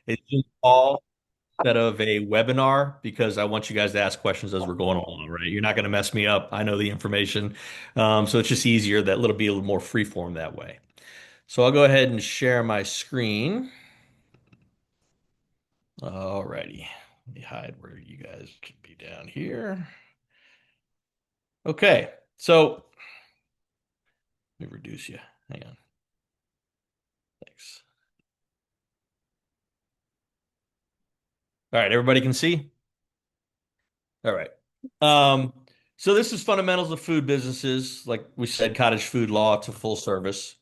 It's just a call instead of a webinar because I want you guys to ask questions as we're going along, right? You're not going to mess me up. I know the information. So it's just easier that little be a little more free form that way. So I'll go ahead and share my screen. Alrighty. Let me hide where you guys can be down here. Okay. So let me reduce you. Hang on. Thanks. All right. Everybody can see? All right. Um, so this is fundamentals of food businesses. Like we said, cottage food law to full service.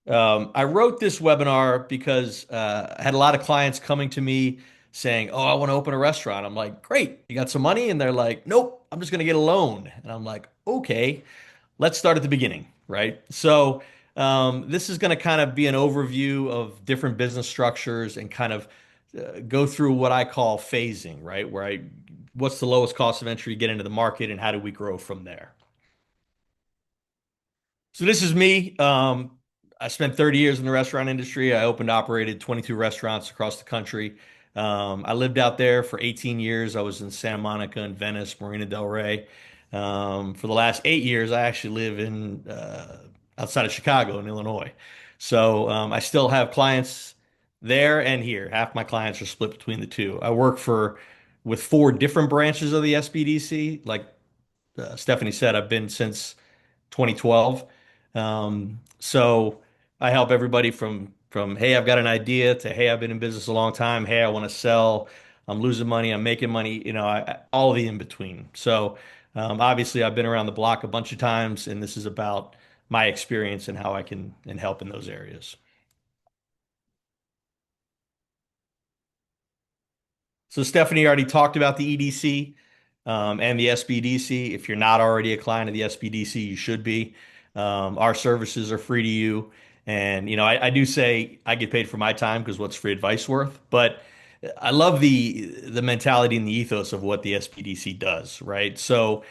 I wrote this webinar because I had a lot of clients coming to me saying, "Oh, I want to open a restaurant." I'm like, "Great, you got some money?" And they're like, "Nope, I'm just going to get a loan." And I'm like, "Okay, let's start at the beginning, right?" So this is going to kind of be an overview of different business structures and kind of go through what I call phasing, right? What's the lowest cost of entry to get into the market and how do we grow from there? So this is me. I spent 30 years in the restaurant industry. I opened, operated 22 restaurants across the country. I lived out there for 18 years. I was in Santa Monica and Venice, Marina del Rey. For the last 8 years, I actually live in outside of Chicago in Illinois. So I still have clients there and here. Half my clients are split between the two. I work for with four different branches of the SBDC. Like Stephanie said, I've been since 2012. So I help everybody from hey, I've got an idea to hey, I've been in business a long time. Hey, I want to sell. I'm losing money. I'm making money. All the in between. So obviously, I've been around the block a bunch of times, and this is about my experience and how I can and help in those areas. So Stephanie already talked about the EDC and the SBDC. If you're not already a client of the SBDC, you should be. Our services are free to you. And, I do say I get paid for my time because what's free advice worth? But I love the mentality and the ethos of what the SBDC does, right? So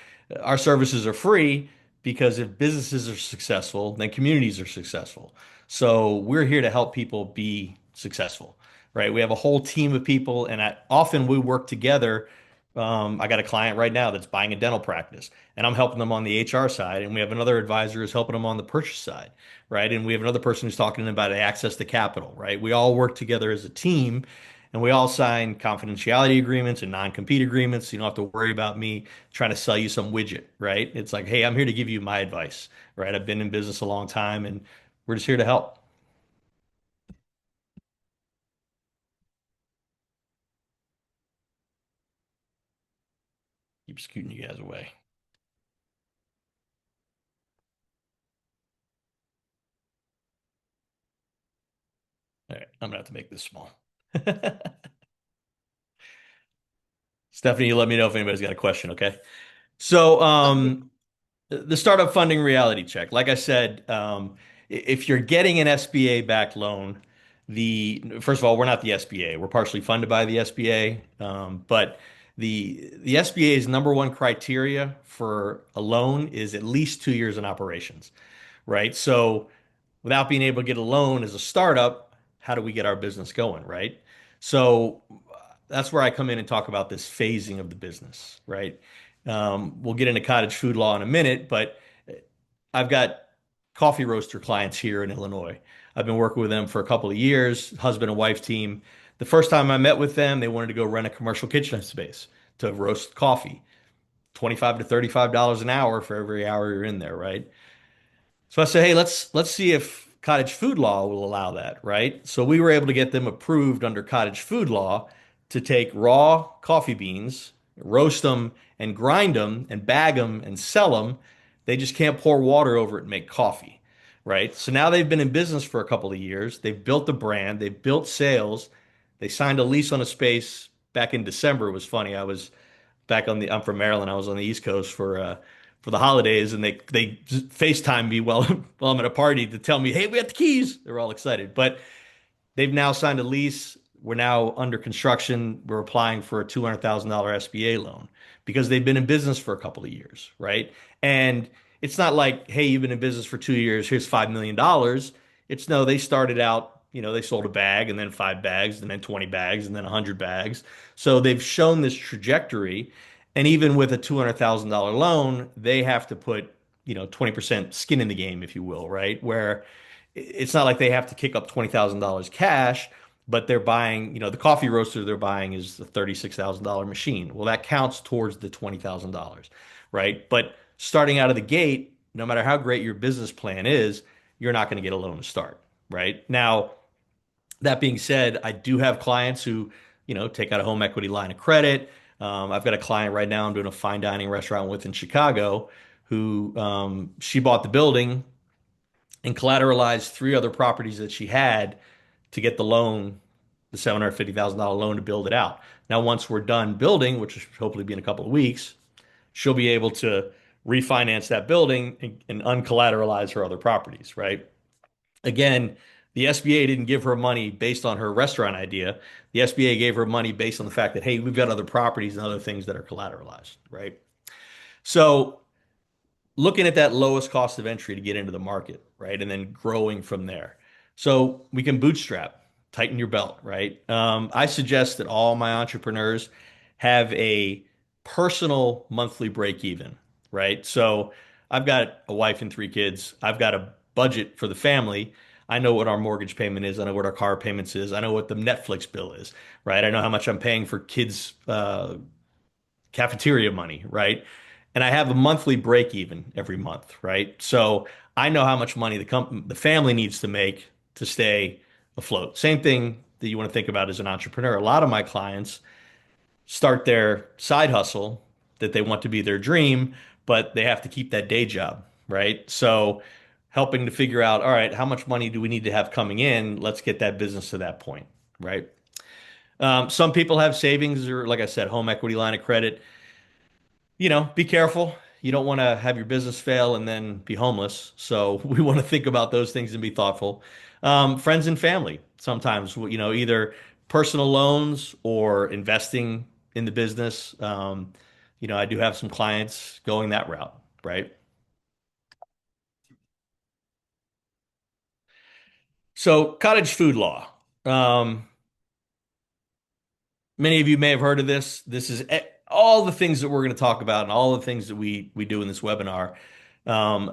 our services are free because if businesses are successful, then communities are successful. So we're here to help people be successful, right? We have a whole team of people, and often we work together. I got a client right now that's buying a dental practice, and I'm helping them on the HR side, and we have another advisor who's helping them on the purchase side, right? And we have another person who's talking about access to capital, right? We all work together as a team, and we all sign confidentiality agreements and non-compete agreements. So you don't have to worry about me trying to sell you some widget, right? It's like, hey, I'm here to give you my advice, right? I've been in business a long time, and we're just here to help. Keep scooting you guys away. All right, I'm gonna have to make this small. Stephanie, you let me know if anybody's got a question, okay? So, the startup funding reality check. Like I said, if you're getting an SBA backed loan, the first of all, we're not the SBA. We're partially funded by the SBA, but the SBA's number one criteria for a loan is at least 2 years in operations, right? So without being able to get a loan as a startup, how do we get our business going, right? So that's where I come in and talk about this phasing of the business, right? We'll get into cottage food law in a minute, but I've got coffee roaster clients here in Illinois. I've been working with them for a couple of years, husband and wife team. The first time I met with them, they wanted to go rent a commercial kitchen space to roast coffee, 25 to $35 an hour for every hour you're in there, right? So I said, hey, let's see if cottage food law will allow that, right? So we were able to get them approved under cottage food law to take raw coffee beans, roast them and grind them and bag them and sell them. They just can't pour water over it and make coffee, right? So now they've been in business for a couple of years. They've built the brand, they've built sales. They signed a lease on a space back in December. It was funny. I'm from Maryland. I was on the East Coast for the holidays, and they FaceTime me while while I'm at a party to tell me, "Hey, we got the keys." They're all excited, but they've now signed a lease. We're now under construction. We're applying for a $200,000 SBA loan because they've been in business for a couple of years, right? And it's not like, "Hey, you've been in business for 2 years. Here's $5 million." It's no, they started out. They sold a bag and then 5 bags and then 20 bags and then 100 bags. So they've shown this trajectory. And even with a $200,000 loan, they have to put, 20% skin in the game, if you will, right? Where it's not like they have to kick up $20,000 cash, but they're buying, the coffee roaster they're buying is a $36,000 machine. Well, that counts towards the $20,000, right? But starting out of the gate, no matter how great your business plan is, you're not going to get a loan to start, right? Now, that being said, I do have clients who, take out a home equity line of credit. I've got a client right now I'm doing a fine dining restaurant with in Chicago who she bought the building and collateralized 3 other properties that she had to get the loan, the $750,000 loan to build it out. Now, once we're done building, which will hopefully be in a couple of weeks, she'll be able to refinance that building and uncollateralize her other properties, right? Again, the SBA didn't give her money based on her restaurant idea. The SBA gave her money based on the fact that, hey, we've got other properties and other things that are collateralized, right? So looking at that lowest cost of entry to get into the market, right? And then growing from there. So we can bootstrap, tighten your belt, right? I suggest that all my entrepreneurs have a personal monthly break even, right? So I've got a wife and 3 kids. I've got a budget for the family. I know what our mortgage payment is. I know what our car payments is. I know what the Netflix bill is, right? I know how much I'm paying for kids' cafeteria money, right? And I have a monthly break even every month, right? So I know how much money the family needs to make to stay afloat. Same thing that you want to think about as an entrepreneur. A lot of my clients start their side hustle that they want to be their dream, but they have to keep that day job, right? So helping to figure out, all right, how much money do we need to have coming in? Let's get that business to that point, right? Some people have savings or, like I said, home equity line of credit. Be careful. You don't want to have your business fail and then be homeless. So we want to think about those things and be thoughtful. Friends and family, sometimes, either personal loans or investing in the business. I do have some clients going that route, right? So cottage food law. Um, Many of you may have heard of this. This is all the things that we're going to talk about and all the things that we do in this webinar.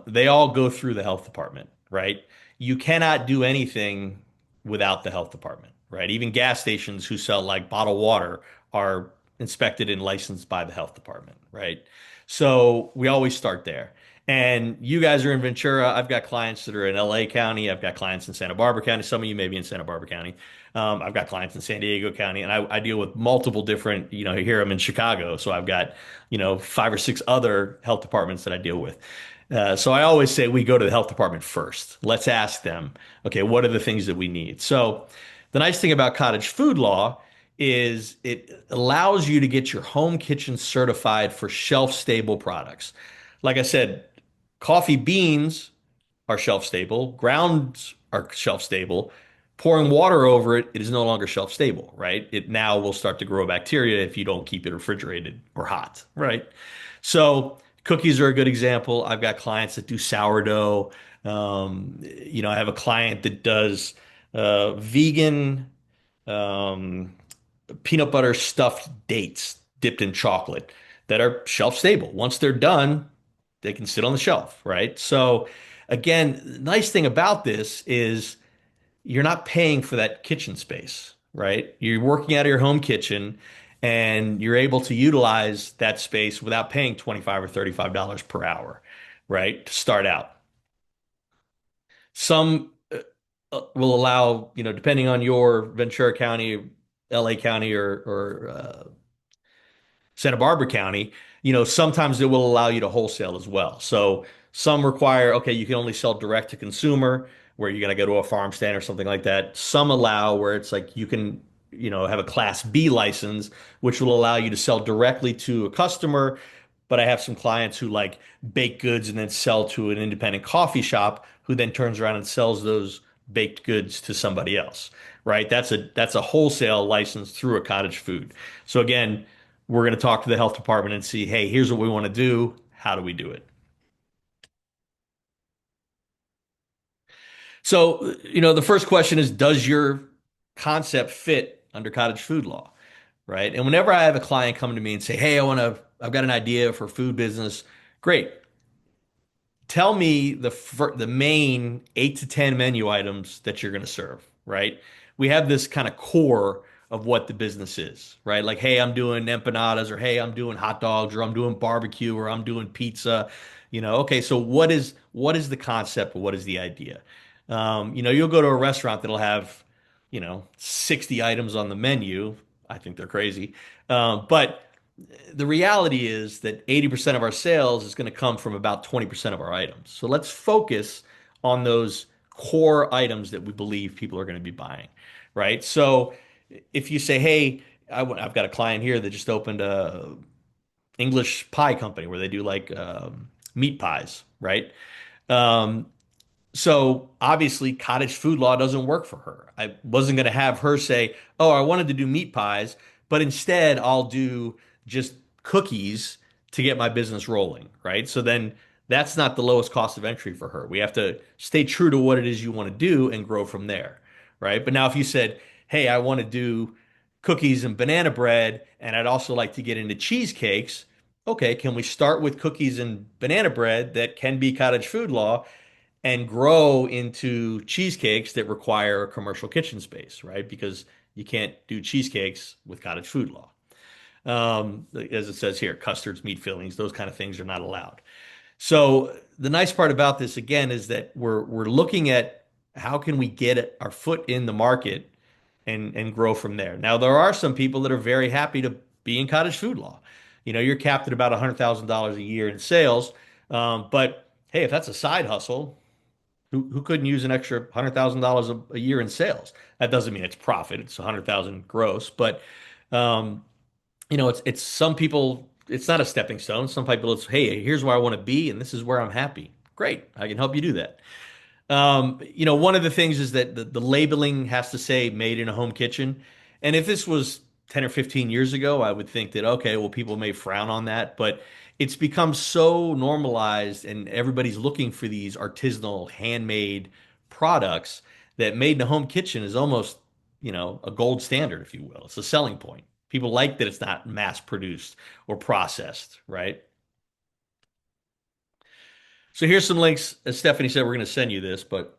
They all go through the health department, right? You cannot do anything without the health department, right? Even gas stations who sell like bottled water are inspected and licensed by the health department, right? So we always start there. And you guys are in Ventura. I've got clients that are in LA County. I've got clients in Santa Barbara County. Some of you may be in Santa Barbara County. I've got clients in San Diego County, and I deal with multiple different, here I'm in Chicago, so I've got, 5 or 6 other health departments that I deal with. So I always say we go to the health department first. Let's ask them, okay, what are the things that we need? So the nice thing about cottage food law is it allows you to get your home kitchen certified for shelf stable products. Like I said, coffee beans are shelf stable, grounds are shelf stable. Pouring water over it, it is no longer shelf stable, right? It now will start to grow bacteria if you don't keep it refrigerated or hot, right? So cookies are a good example. I've got clients that do sourdough. I have a client that does vegan um, peanut butter stuffed dates dipped in chocolate that are shelf stable. Once they're done, they can sit on the shelf, right? So again, the nice thing about this is you're not paying for that kitchen space, right? You're working out of your home kitchen and you're able to utilize that space without paying 25 or $35 per hour, right? To start out. Some will allow, depending on your Ventura County, LA County, or Santa Barbara County, sometimes it will allow you to wholesale as well. So some require, okay, you can only sell direct to consumer, where you're going to go to a farm stand or something like that. Some allow where it's like you can, have a Class B license, which will allow you to sell directly to a customer. But I have some clients who like bake goods and then sell to an independent coffee shop who then turns around and sells those baked goods to somebody else, right? That's a wholesale license through a cottage food. So again, we're going to talk to the health department and see, hey, here's what we want to do. How do we do it? So, the first question is, does your concept fit under cottage food law? Right. And whenever I have a client come to me and say, hey, I've got an idea for food business. Great. Tell me the main 8 to 10 menu items that you're going to serve, right? We have this kind of core of what the business is, right? Like, hey, I'm doing empanadas, or hey, I'm doing hot dogs, or I'm doing barbecue, or I'm doing pizza. Okay, so what is the concept, or what is the idea? You'll go to a restaurant that'll have, 60 items on the menu. I think they're crazy. But the reality is that 80% of our sales is going to come from about 20% of our items. So let's focus on those core items that we believe people are going to be buying, right? So if you say, hey, I've got a client here that just opened a English pie company where they do like meat pies, right? Um, so obviously, cottage food law doesn't work for her. I wasn't going to have her say, "Oh, I wanted to do meat pies, but instead I'll do just cookies to get my business rolling," right? So then that's not the lowest cost of entry for her. We have to stay true to what it is you want to do and grow from there, right? But now if you said, "Hey, I want to do cookies and banana bread, and I'd also like to get into cheesecakes," okay, can we start with cookies and banana bread that can be cottage food law and grow into cheesecakes that require a commercial kitchen space, right? Because you can't do cheesecakes with cottage food law. As it says here, custards, meat fillings, those kind of things are not allowed. So the nice part about this again is that we're looking at how can we get our foot in the market and grow from there. Now there are some people that are very happy to be in cottage food law. You're capped at about $100,000 a year in sales, but hey, if that's a side hustle, who couldn't use an extra $100,000 a year in sales? That doesn't mean it's profit; it's 100,000 gross. But um, it's some people. It's not a stepping stone. Some people, it's hey, here's where I want to be, and this is where I'm happy. Great, I can help you do that. One of the things is that the labeling has to say made in a home kitchen. And if this was 10 or 15 years ago, I would think that, okay, well, people may frown on that, but it's become so normalized and everybody's looking for these artisanal, handmade products that made in a home kitchen is almost, a gold standard, if you will. It's a selling point. People like that it's not mass produced or processed, right? So here's some links. As Stephanie said, we're going to send you this, but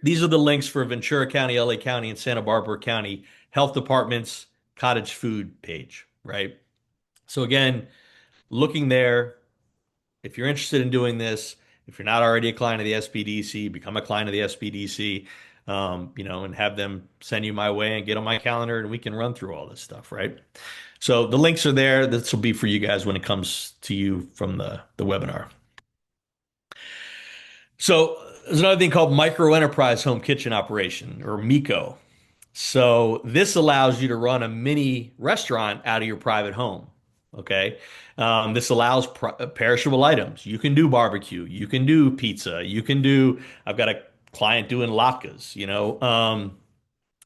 these are the links for Ventura County, LA County, and Santa Barbara County health departments cottage food page, right? So again, looking there, if you're interested in doing this, if you're not already a client of the SBDC, become a client of the SBDC, and have them send you my way and get on my calendar, and we can run through all this stuff, right? So the links are there. This will be for you guys when it comes to you from the webinar. So there's another thing called micro enterprise home kitchen operation, or MICO. So this allows you to run a mini restaurant out of your private home. Okay. This allows perishable items. You can do barbecue. You can do pizza. I've got a client doing latkes,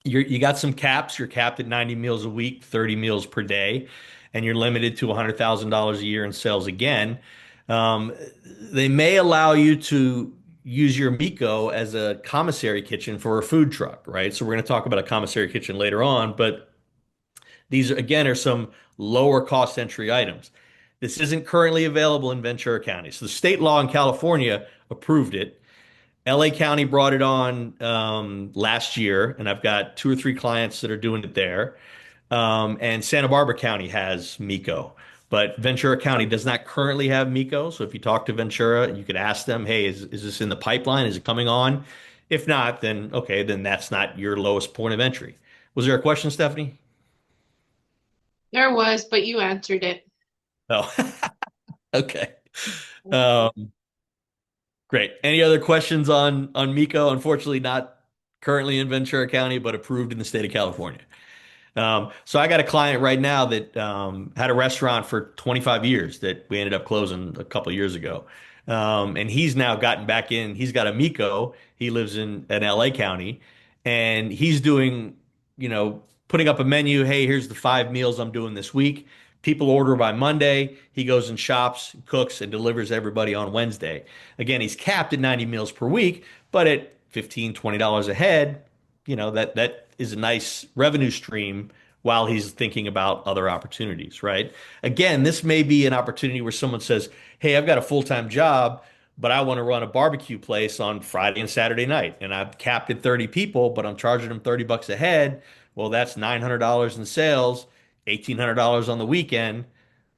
you got some caps. You're capped at 90 meals a week, 30 meals per day, and you're limited to $100,000 a year in sales again. Um, they may allow you to use your Miko as a commissary kitchen for a food truck, right? So we're going to talk about a commissary kitchen later on, but these again are some lower cost entry items. This isn't currently available in Ventura County. So the state law in California approved it. LA County brought it on last year, and I've got 2 or 3 clients that are doing it there. And Santa Barbara County has Miko, but Ventura County does not currently have Miko. So if you talk to Ventura, you could ask them, hey, is this in the pipeline? Is it coming on? If not, then okay, then that's not your lowest point of entry. Was there a question, Stephanie? There was, but you answered it. Oh, okay. Um, Great. Any other questions on Miko? Unfortunately, not currently in Ventura County, but approved in the state of California. So I got a client right now that had a restaurant for 25 years that we ended up closing a couple of years ago. And he's now gotten back in. He's got a Miko. He lives in LA County, and he's doing, putting up a menu. Hey, here's the 5 meals I'm doing this week. People order by Monday. He goes and shops, cooks, and delivers everybody on Wednesday. Again, he's capped at 90 meals per week, but at $15, $20 a head, that is a nice revenue stream while he's thinking about other opportunities, right? Again, this may be an opportunity where someone says, "Hey, I've got a full-time job, but I want to run a barbecue place on Friday and Saturday night, and I've capped at 30 people, but I'm charging them $30 a head." Well, that's $900 in sales, $1,800 on the weekend.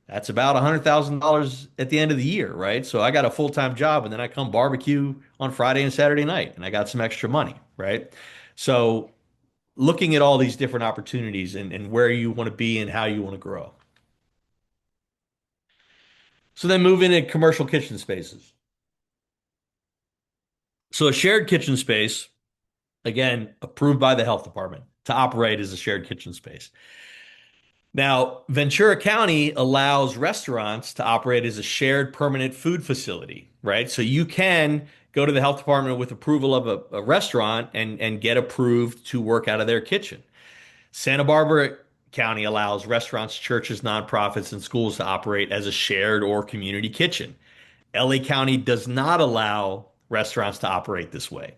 That's about $100,000 at the end of the year, right? So I got a full-time job and then I come barbecue on Friday and Saturday night and I got some extra money, right? So looking at all these different opportunities and where you want to be and how you want to grow. So then move into commercial kitchen spaces. So a shared kitchen space, again, approved by the health department to operate as a shared kitchen space. Now, Ventura County allows restaurants to operate as a shared permanent food facility, right? So you can go to the health department with approval of a restaurant and get approved to work out of their kitchen. Santa Barbara County allows restaurants, churches, nonprofits, and schools to operate as a shared or community kitchen. LA County does not allow restaurants to operate this way,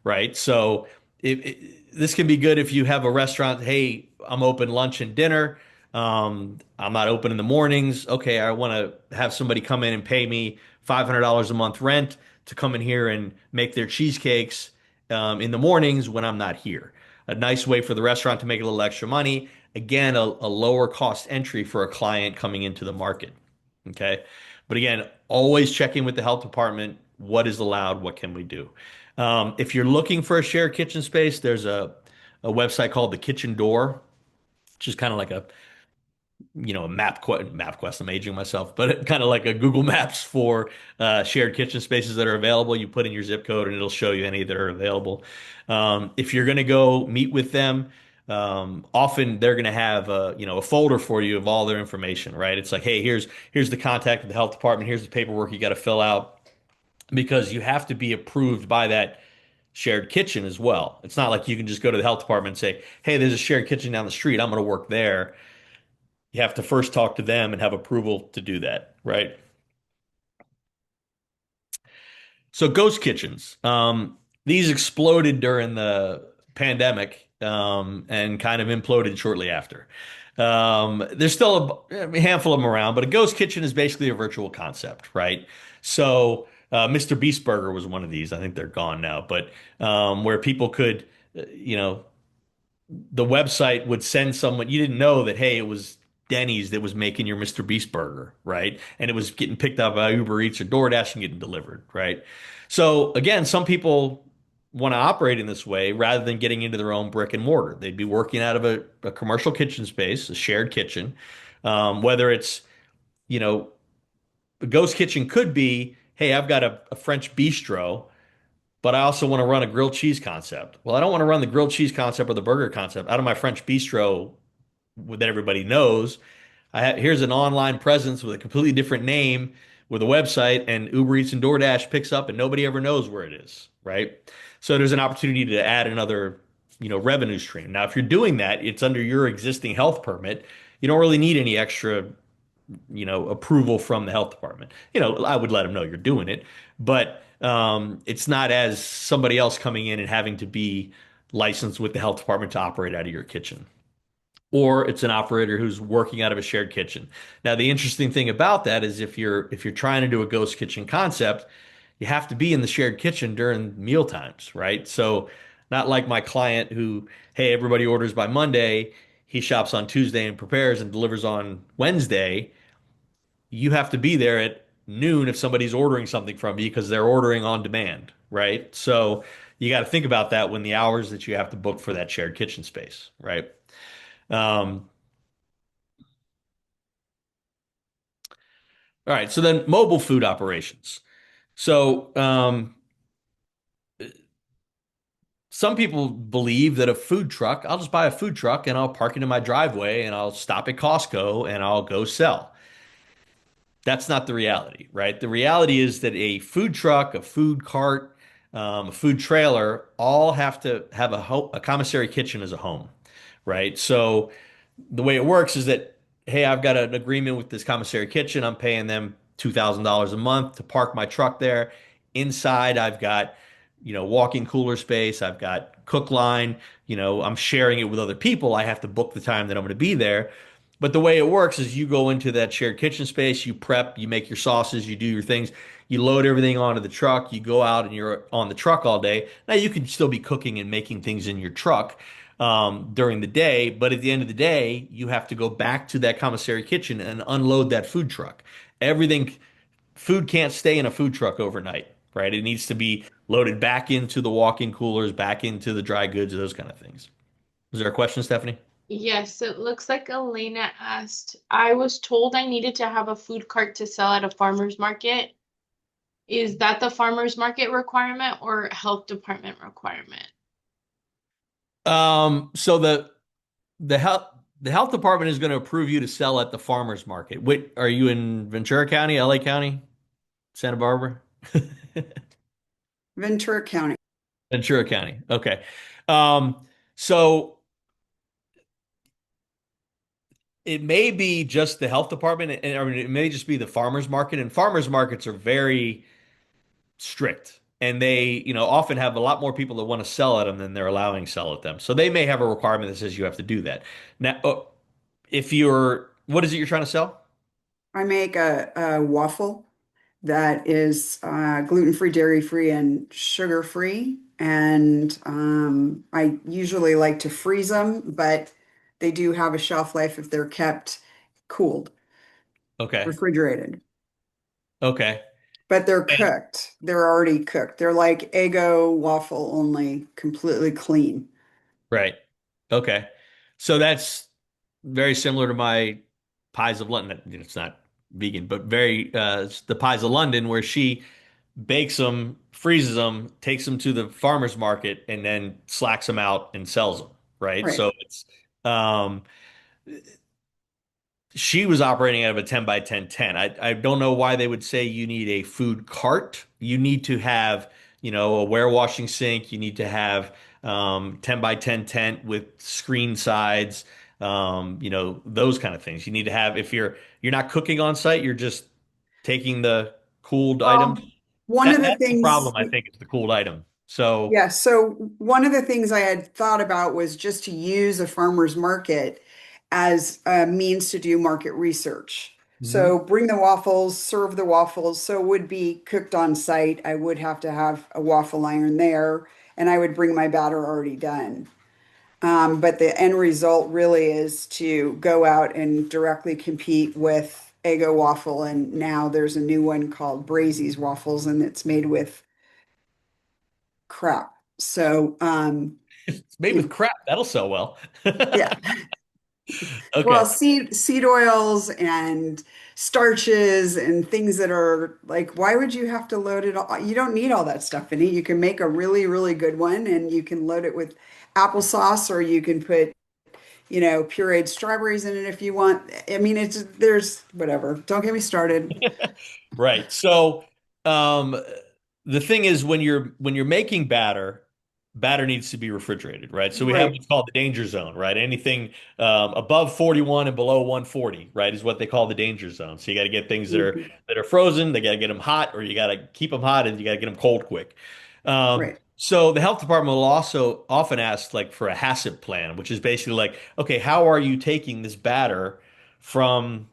right? So this can be good if you have a restaurant. Hey, I'm open lunch and dinner. I'm not open in the mornings. Okay, I want to have somebody come in and pay me $500 a month rent to come in here and make their cheesecakes in the mornings when I'm not here. A nice way for the restaurant to make a little extra money. Again, a lower cost entry for a client coming into the market. Okay. But again, always checking with the health department. What is allowed? What can we do? If you're looking for a shared kitchen space, there's a website called the Kitchen Door, which is kind of like a map quest. I'm aging myself, but kind of like a Google Maps for shared kitchen spaces that are available. You put in your zip code and it'll show you any that are available. If you're going to go meet with them, often they're going to have a folder for you of all their information, right? It's like, hey, here's the contact of the health department. Here's the paperwork you got to fill out because you have to be approved by that shared kitchen as well. It's not like you can just go to the health department and say, hey, there's a shared kitchen down the street. I'm going to work there. You have to first talk to them and have approval to do that, right? So ghost kitchens, these exploded during the pandemic, and kind of imploded shortly after. There's still a handful of them around, but a ghost kitchen is basically a virtual concept, right? So Mr. Beast Burger was one of these. I think they're gone now, but where people could, the website would send someone you didn't know that, hey, it was Denny's that was making your Mr. Beast burger, right? And it was getting picked up by Uber Eats or DoorDash and getting delivered, right? So again, some people want to operate in this way rather than getting into their own brick and mortar. They'd be working out of a commercial kitchen space, a shared kitchen, whether it's, you know, a ghost kitchen could be, hey, I've got a French bistro, but I also want to run a grilled cheese concept. Well, I don't want to run the grilled cheese concept or the burger concept out of my French bistro that everybody knows. Here's an online presence with a completely different name with a website, and Uber Eats and DoorDash picks up, and nobody ever knows where it is, right? So there's an opportunity to add another, revenue stream. Now, if you're doing that, it's under your existing health permit. You don't really need any extra, approval from the health department. I would let them know you're doing it, but it's not as somebody else coming in and having to be licensed with the health department to operate out of your kitchen, or it's an operator who's working out of a shared kitchen. Now, the interesting thing about that is if you're trying to do a ghost kitchen concept, you have to be in the shared kitchen during meal times, right? So, not like my client who, hey, everybody orders by Monday, he shops on Tuesday and prepares and delivers on Wednesday. You have to be there at noon if somebody's ordering something from you because they're ordering on demand, right? So, you got to think about that when the hours that you have to book for that shared kitchen space, right? Um, All right, so then mobile food operations. So some people believe that a food truck, I'll just buy a food truck and I'll park it in my driveway and I'll stop at Costco and I'll go sell. That's not the reality, right? The reality is that a food truck, a food cart, a food trailer all have to have a commissary kitchen as a home, right? So the way it works is that hey, I've got an agreement with this commissary kitchen. I'm paying them $2,000 a month to park my truck there. Inside, I've got, walk-in cooler space. I've got cook line. I'm sharing it with other people. I have to book the time that I'm going to be there. But the way it works is you go into that shared kitchen space, you prep, you make your sauces, you do your things, you load everything onto the truck, you go out and you're on the truck all day. Now you can still be cooking and making things in your truck during the day, but at the end of the day, you have to go back to that commissary kitchen and unload that food truck. Everything, food can't stay in a food truck overnight, right? It needs to be loaded back into the walk-in coolers, back into the dry goods, those kind of things. Is there a question, Stephanie? Yes, it looks like Elena asked, I was told I needed to have a food cart to sell at a farmer's market. Is that the farmer's market requirement or health department requirement? So the health the health department is going to approve you to sell at the farmers market. Wait, are you in Ventura County, LA County, Santa Barbara? Ventura County. Ventura County. Okay. So it may be just the health department, and I mean, it may just be the farmers market. And farmers markets are very strict, and they, often have a lot more people that want to sell at them than they're allowing sell at them. So they may have a requirement that says you have to do that. Now, if you're, what is it you're trying to sell? I make a waffle that is gluten-free, dairy-free, and sugar-free. And I usually like to freeze them, but they do have a shelf life if they're kept cooled, Okay. refrigerated. Okay. But they're cooked. They're already cooked. They're like Eggo waffle only, completely clean. Right. Okay. So that's very similar to my pies of London. It's not vegan, but very it's the pies of London, where she bakes them, freezes them, takes them to the farmer's market, and then slacks them out and sells them. Right. Right. So it's um she was operating out of a 10 by 10 tent. I don't know why they would say you need a food cart. You need to have, a warewashing sink. You need to have 10 by 10 tent with screen sides, those kind of things. You need to have, if you're not cooking on site, you're just taking the cooled items. Well, one That of the that's the things. problem, I think, is the cooled item. So, Yeah, so one of the things I had thought about was just to use a farmer's market as a means to do market research. mhm. So bring the waffles, serve the waffles. So it would be cooked on site. I would have to have a waffle iron there, and I would bring my batter already done. But the end result really is to go out and directly compete with Eggo waffle. And now there's a new one called Brazy's waffles, and it's made with crap. So, It's made you with know, crap. That'll sell well. yeah. Well, Okay. seed oils and starches and things that are like, why would you have to load it all? You don't need all that stuff in it. You can make a really, really good one and you can load it with applesauce or you can put, pureed strawberries in it if you want. I mean, there's whatever. Don't get me started. Right. So, um, the thing is, when you're making batter needs to be refrigerated, right? So we have Right. what's called the danger zone, right? Anything above 41 and below 140, right, is what they call the danger zone. So you got to get things that are Mhm. that are frozen. They got to get them hot, or you got to keep them hot, and you got to get them cold quick. Right. So the health department will also often ask like for a HACCP plan, which is basically like, okay, how are you taking this batter from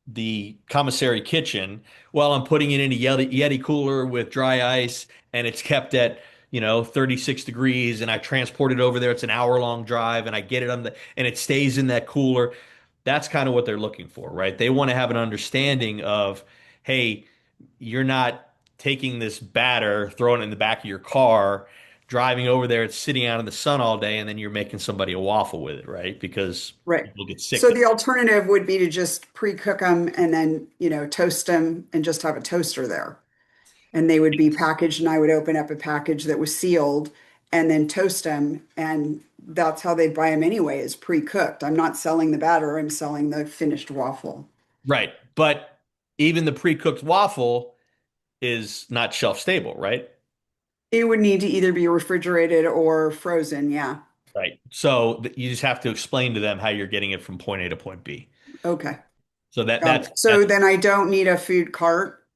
the commissary kitchen while I'm putting it in a Yeti cooler with dry ice, and it's kept at 36 degrees, and I transport it over there. It's an hour-long drive, and I get it and it stays in that cooler. That's kind of what they're looking for, right? They want to have an understanding of, hey, you're not taking this batter, throwing it in the back of your car, driving over there, it's sitting out in the sun all day, and then you're making somebody a waffle with it, right? Because Right. people get sick So that the alternative would be to just pre-cook them and then, toast them and just have a toaster there. And they would be packaged, and I would open up a package that was sealed and then toast them. And that's how they'd buy them anyway, is pre-cooked. I'm not selling the batter, I'm selling the finished waffle. Right. But even the pre-cooked waffle is not shelf stable, right? It would need to either be refrigerated or frozen. Yeah. Right. So you just have to explain to them how you're getting it from point A to point B. Okay, So that got that's it. So that's then I don't need a food cart.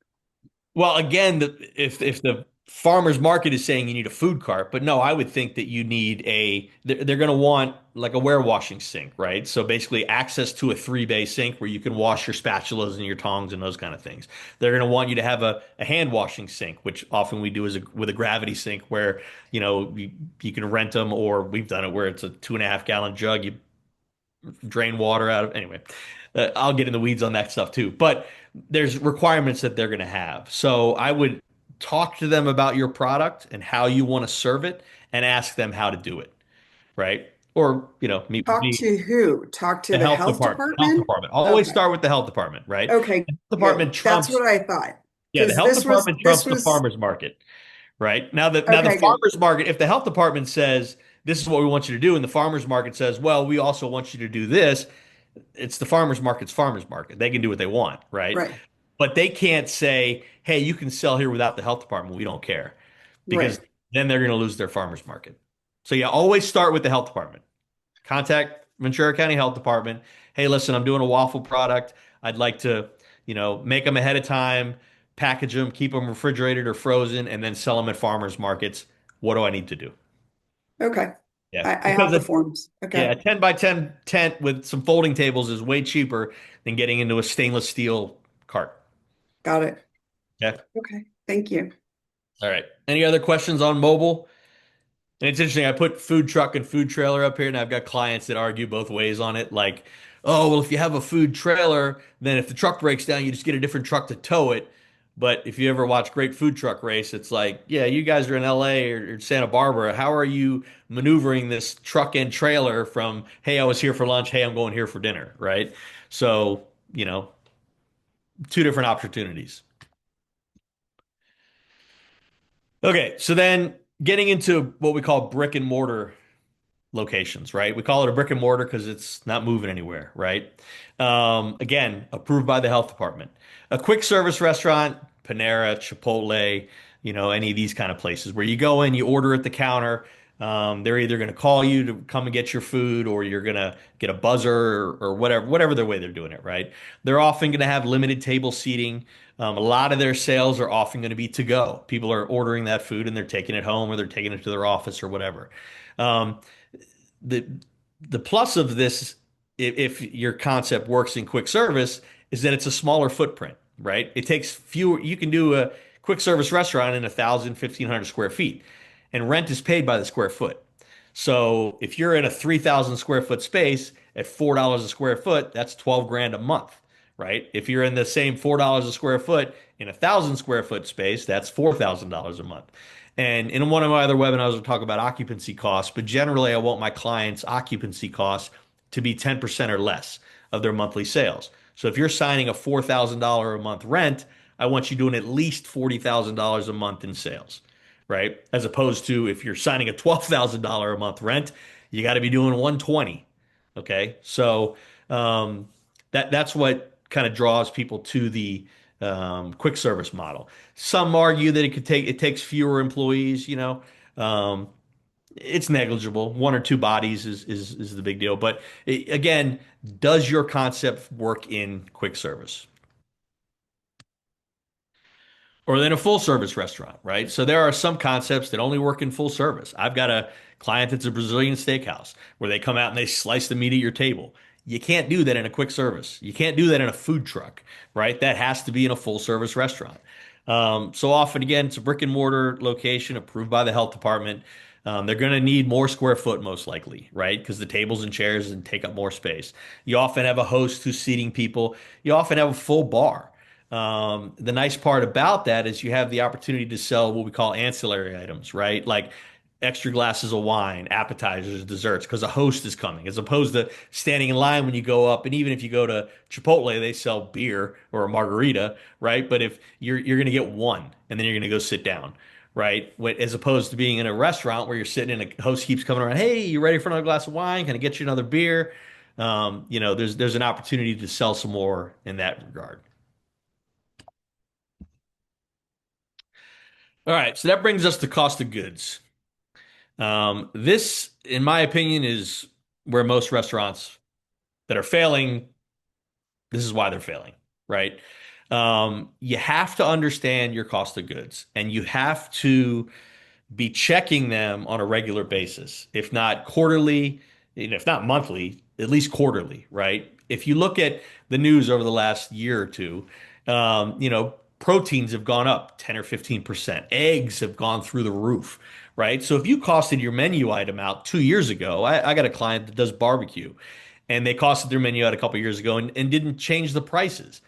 well, again, if the farmer's market is saying you need a food cart, but no, I would think that you need they're going to want like a warewashing sink, right? So basically access to a three-bay sink where you can wash your spatulas and your tongs and those kind of things. They're going to want you to have a hand washing sink, which often we do with a gravity sink where, you can rent them, or we've done it where it's a 2.5 gallon jug. You drain water out of anyway. I'll get in the weeds on that stuff too. But there's requirements that they're going to have. So I would talk to them about your product and how you want to serve it and ask them how to do it, right? Or, meet with Talk me, to who? Talk to the the health health department. Health department? department. Always Okay. start with the health department, right? Okay, The health good. department That's trumps, what I thought. yeah, the Because health this was department this trumps the was farmer's market, right? Now the okay, good. farmer's market, if the health department says this is what we want you to do, and the farmer's market says, well, we also want you to do this, it's the farmer's market's farmer's market. They can do what they want, right? Right, But they can't say, hey, you can sell here without the health department. We don't care because right. then they're going to lose their farmer's market. So yeah, always start with the health department. Contact Ventura County Health Department. Hey, listen, I'm doing a waffle product. I'd like to, make them ahead of time, package them, keep them refrigerated or frozen, and then sell them at farmers markets. What do I need to do? Okay. Yeah, I because have the forms. yeah, Okay. a 10 by 10 tent with some folding tables is way cheaper than getting into a stainless steel cart. Got it. Yeah. Okay. Thank you. All right. Any other questions on mobile? And it's interesting. I put food truck and food trailer up here, and I've got clients that argue both ways on it. Like, oh, well, if you have a food trailer, then if the truck breaks down, you just get a different truck to tow it. But if you ever watch Great Food Truck Race, it's like, yeah, you guys are in LA or Santa Barbara. How are you maneuvering this truck and trailer from, hey, I was here for lunch, hey, I'm going here for dinner, right? So, two different opportunities. Okay, so then getting into what we call brick and mortar locations, right? We call it a brick and mortar because it's not moving anywhere, right? Again, approved by the health department. A quick service restaurant, Panera, Chipotle, any of these kind of places where you go in, you order at the counter. They're either going to call you to come and get your food, or you're going to get a buzzer or whatever the way they're doing it, right? They're often going to have limited table seating. A lot of their sales are often going to be to go. People are ordering that food and they're taking it home or they're taking it to their office or whatever. Um, the the plus of this, if your concept works in quick service, is that it's a smaller footprint, right? It takes fewer. You can do a quick service restaurant in 1,000, 1,500 square feet, and rent is paid by the square foot. So if you're in a 3,000 square foot space at $4 a square foot, that's 12 grand a month, right? If you're in the same $4 a square foot in 1,000 square foot space, that's $4,000 a month. And in one of my other webinars, we'll talk about occupancy costs, but generally, I want my clients' occupancy costs to be 10% or less of their monthly sales. So if you're signing a $4,000 a month rent, I want you doing at least $40,000 a month in sales, right? As opposed to if you're signing a $12,000 a month rent, you got to be doing 120. Okay. So that's what kind of draws people to the quick service model. Some argue that it takes fewer employees, Um, it's negligible. One or two bodies is the big deal. But again, does your concept work in quick service? Or then a full service restaurant, right? So there are some concepts that only work in full service. I've got a client that's a Brazilian steakhouse where they come out and they slice the meat at your table. You can't do that in a quick service. You can't do that in a food truck, right? That has to be in a full service restaurant. So often, again, it's a brick and mortar location approved by the health department. They're going to need more square foot, most likely, right? Because the tables and chairs and take up more space. You often have a host who's seating people. You often have a full bar. The nice part about that is you have the opportunity to sell what we call ancillary items, right? Like extra glasses of wine, appetizers, desserts, because a host is coming, as opposed to standing in line when you go up. And even if you go to Chipotle, they sell beer or a margarita, right? But if you're going to get one, and then you're going to go sit down, right? As opposed to being in a restaurant where you're sitting and a host keeps coming around, hey, you ready for another glass of wine? Can I get you another beer? There's an opportunity to sell some more in that regard. All right, so that brings us to cost of goods. This, in my opinion, is where most restaurants that are failing This is why they're failing, right? You have to understand your cost of goods, and you have to be checking them on a regular basis, if not quarterly, if not monthly, at least quarterly, right? If you look at the news over the last year or two, proteins have gone up 10 or 15%. Eggs have gone through the roof, right? So if you costed your menu item out 2 years ago, I got a client that does barbecue, and they costed their menu out a couple years ago and didn't change the prices.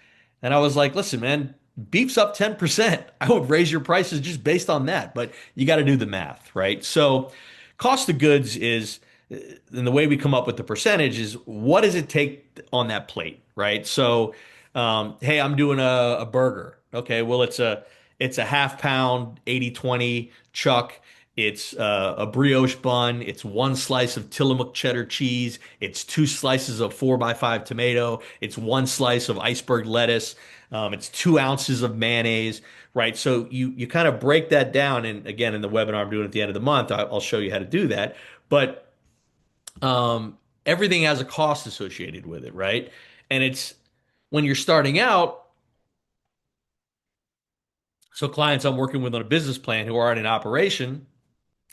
And I was like, listen, man, beef's up 10%. I would raise your prices just based on that, but you got to do the math, right? So cost of goods is, and the way we come up with the percentage is what does it take on that plate, right? So, hey, I'm doing a burger. Okay, well, it's a half pound 80/20 chuck. It's a brioche bun. It's one slice of Tillamook cheddar cheese. It's two slices of 4x5 tomato. It's one slice of iceberg lettuce. It's 2 ounces of mayonnaise, right? So you kind of break that down. And again, in the webinar I'm doing at the end of the month, I'll show you how to do that. But everything has a cost associated with it, right? And it's when you're starting out, so clients I'm working with on a business plan who are in an operation,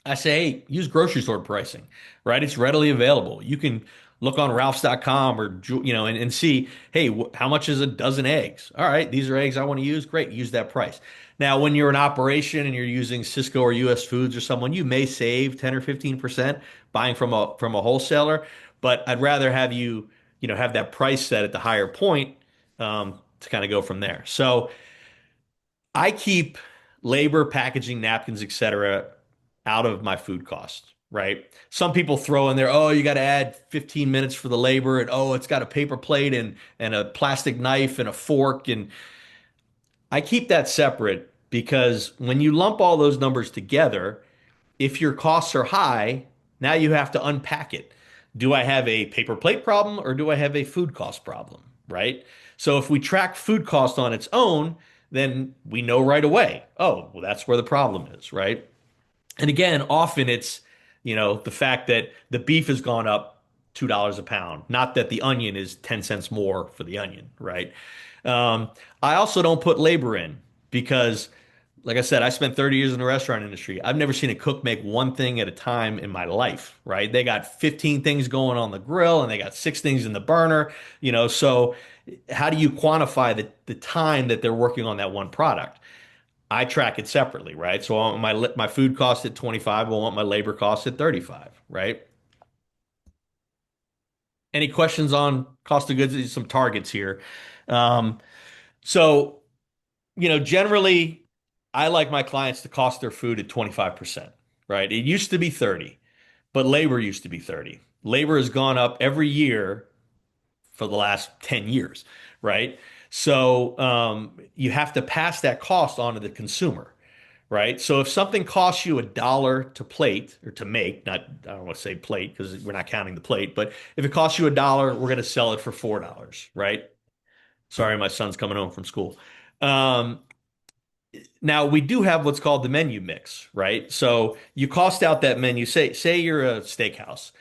I say, hey, use grocery store pricing, right? It's readily available. You can look on Ralphs.com or, and see, hey, how much is a dozen eggs? All right, these are eggs I want to use. Great, use that price. Now, when you're an operation and you're using Cisco or US Foods or someone, you may save 10 or 15% buying from a wholesaler, but I'd rather have you, have that price set at the higher point to kind of go from there. So I keep labor, packaging, napkins, etc., out of my food cost, right? Some people throw in there, oh, you got to add 15 minutes for the labor, and oh, it's got a paper plate and a plastic knife and a fork. And I keep that separate because when you lump all those numbers together, if your costs are high, now you have to unpack it. Do I have a paper plate problem or do I have a food cost problem, right? So if we track food cost on its own, then we know right away, oh, well, that's where the problem is, right? And again, often it's, the fact that the beef has gone up $2 a pound, not that the onion is 10 cents more for the onion, right? I also don't put labor in because, like I said, I spent 30 years in the restaurant industry. I've never seen a cook make one thing at a time in my life, right? They got 15 things going on the grill and they got 6 things in the burner, so how do you quantify the time that they're working on that one product? I track it separately, right? So I want my food cost at 25, I want my labor cost at 35, right? Any questions on cost of goods? Some targets here. Um, so, generally, I like my clients to cost their food at 25%, right? It used to be 30, but labor used to be 30. Labor has gone up every year for the last 10 years, right? So you have to pass that cost on to the consumer, right? So if something costs you $1 to plate or to make, not, I don't want to say plate because we're not counting the plate, but if it costs you $1, we're going to sell it for $4, right? Sorry, my son's coming home from school. Um, Now we do have what's called the menu mix, right? So you cost out that menu. Say you're a steakhouse.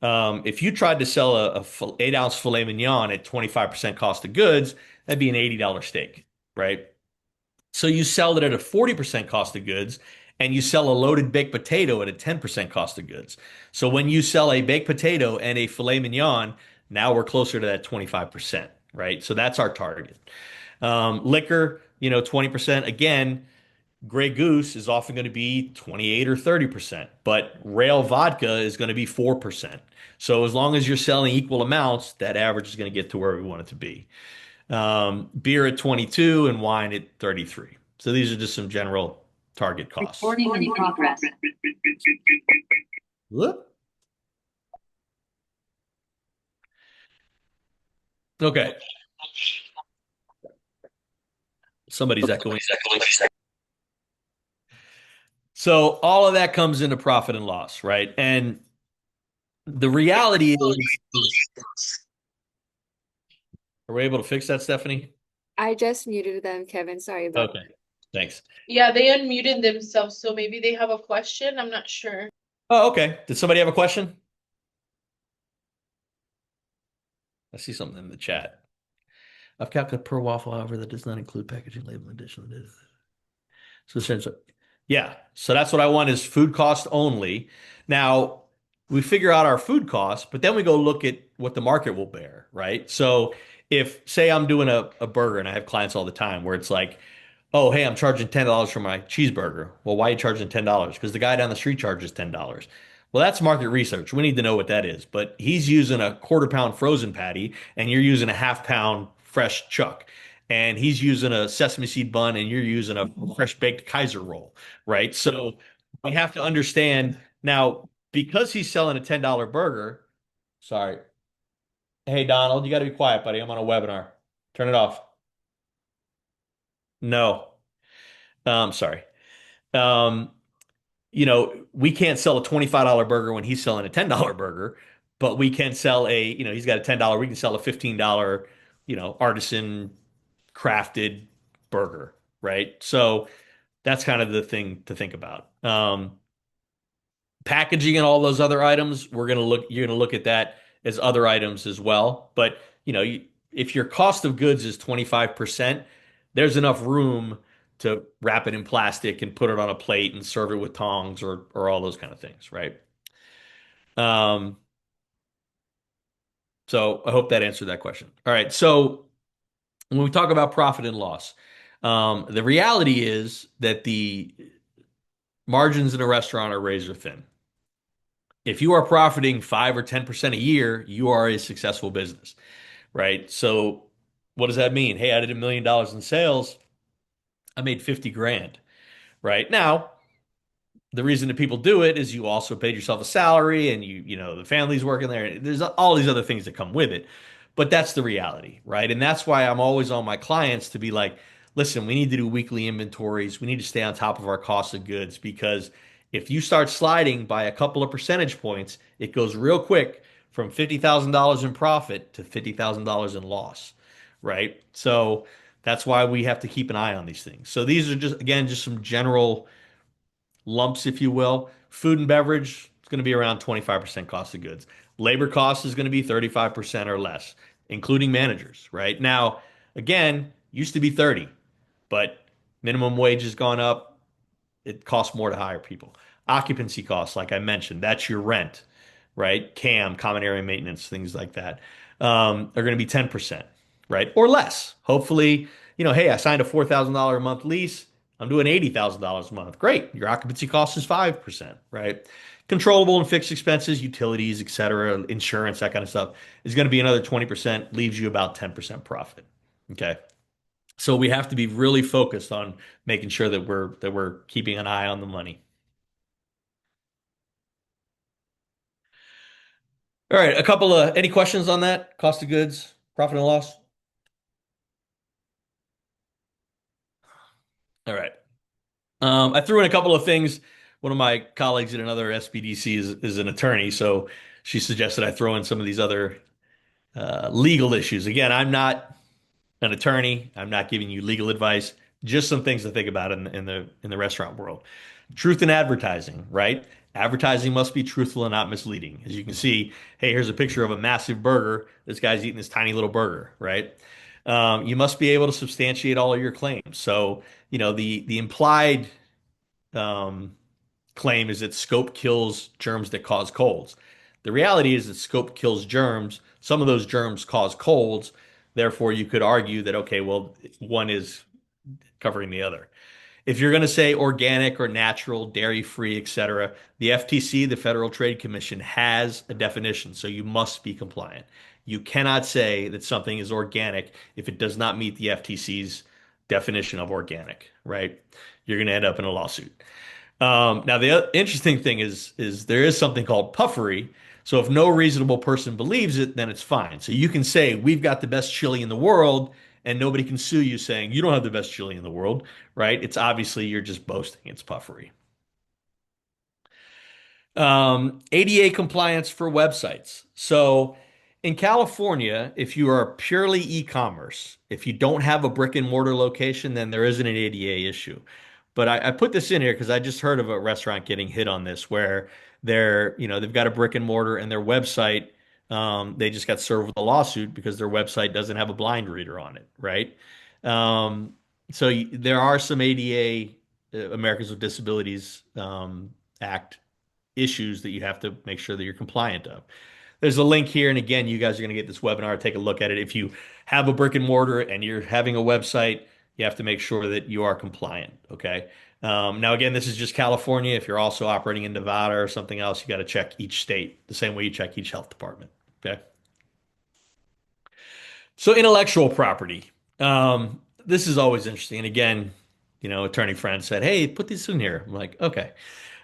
If you tried to sell a 8 ounce filet mignon at 25% cost of goods, that'd be an $80 steak, right? So you sell it at a 40% cost of goods, and you sell a loaded baked potato at a 10% cost of goods. So when you sell a baked potato and a filet mignon, now we're closer to that 25%, right? So that's our target. Liquor, 20%. Again, Grey Goose is often going to be 28 or 30%, but Rail Vodka is going to be 4%. So as long as you're selling equal amounts, that average is going to get to where we want it to be. Beer at 22 and wine at 33. So these are just some general target costs. Recording in progress. Whoop. Okay. Somebody's echoing. So all of that comes into profit and loss, right? And the reality is, are we able to fix that, Stephanie? I just muted them, Kevin. Sorry about Okay. Thanks. Yeah, they unmuted themselves, so maybe they have a question. I'm not sure. Oh, okay. Did somebody have a question? I see something in the chat. I've calculated per waffle, however, that does not include packaging, label, additional. So essentially, yeah. So that's what I want is food cost only. Now we figure out our food costs, but then we go look at what the market will bear, right? So if say I'm doing a burger and I have clients all the time where it's like, oh, hey, I'm charging $10 for my cheeseburger. Well, why are you charging $10? Because the guy down the street charges $10. Well, that's market research. We need to know what that is. But he's using a quarter pound frozen patty and you're using a half pound fresh chuck. And he's using a sesame seed bun and you're using a fresh baked Kaiser roll, right? So we have to understand now because he's selling a $10 burger. Sorry. Hey, Donald, you got to be quiet, buddy. I'm on a webinar. Turn it off. No. Sorry. Um, we can't sell a $25 burger when he's selling a $10 burger, but we can sell he's got a $10, we can sell a $15, artisan crafted burger, right? So that's kind of the thing to think about. Packaging and all those other items, you're gonna look at that as other items as well. But, if your cost of goods is 25%, there's enough room to wrap it in plastic and put it on a plate and serve it with tongs or all those kind of things, right? Um, so I hope that answered that question. All right. So when we talk about profit and loss, the reality is that the margins in a restaurant are razor thin. If you are profiting 5 or 10% a year, you are a successful business, right? So what does that mean? Hey, I did $1 million in sales. I made 50 grand, right? Now, the reason that people do it is you also paid yourself a salary and the family's working there. There's all these other things that come with it. But that's the reality, right? And that's why I'm always on my clients to be like, listen, we need to do weekly inventories. We need to stay on top of our cost of goods because if you start sliding by a couple of percentage points, it goes real quick from $50,000 in profit to $50,000 in loss, right? So that's why we have to keep an eye on these things. So these are just, again, just some general lumps, if you will. Food and beverage is going to be around 25% cost of goods. Labor cost is going to be 35% or less, including managers, right? Now, again, used to be 30, but minimum wage has gone up. It costs more to hire people. Occupancy costs, like I mentioned, that's your rent, right? common area maintenance, things like that, are going to be 10%, right? Or less. Hopefully, hey, I signed a $4,000 a month lease. I'm doing $80,000 a month. Great. Your occupancy cost is 5%, right? Controllable and fixed expenses, utilities, et cetera, insurance, that kind of stuff is going to be another 20%, leaves you about 10% profit. Okay. So we have to be really focused on making sure that we're keeping an eye on the money. All right, a couple of any questions on that? Cost of goods, profit and loss? All right. I threw in a couple of things. One of my colleagues at another SBDC is an attorney, so she suggested I throw in some of these other legal issues. Again, I'm not an attorney. I'm not giving you legal advice. Just some things to think about in the restaurant world. Truth in advertising, right? Advertising must be truthful and not misleading. As you can see, hey, here's a picture of a massive burger. This guy's eating this tiny little burger, right? You must be able to substantiate all of your claims. So, the implied um, claim is that scope kills germs that cause colds. The reality is that scope kills germs. Some of those germs cause colds. Therefore, you could argue that, okay, well, one is covering the other. If you're going to say organic or natural, dairy-free, etc., the FTC, the Federal Trade Commission, has a definition, so you must be compliant. You cannot say that something is organic if it does not meet the FTC's definition of organic, right? You're going to end up in a lawsuit. Now, the interesting thing is there is something called puffery. So if no reasonable person believes it, then it's fine. So you can say we've got the best chili in the world, and nobody can sue you saying you don't have the best chili in the world, right? It's obviously you're just boasting. It's puffery. ADA compliance for websites. So in California, if you are purely e-commerce, if you don't have a brick and mortar location, then there isn't an ADA issue. But I put this in here because I just heard of a restaurant getting hit on this where they've got a brick and mortar and their website They just got served with a lawsuit because their website doesn't have a blind reader on it, right? Um, there are some ADA, Americans with Disabilities Act issues that you have to make sure that you're compliant of. There's a link here, and again, you guys are going to get this webinar. Take a look at it. If you have a brick and mortar and you're having a website, you have to make sure that you are compliant. Okay. Now, again, this is just California. If you're also operating in Nevada or something else, you got to check each state the same way you check each health department. Okay. So, intellectual property. This is always interesting. And again, attorney friend said, "Hey, put this in here." I'm like, "Okay."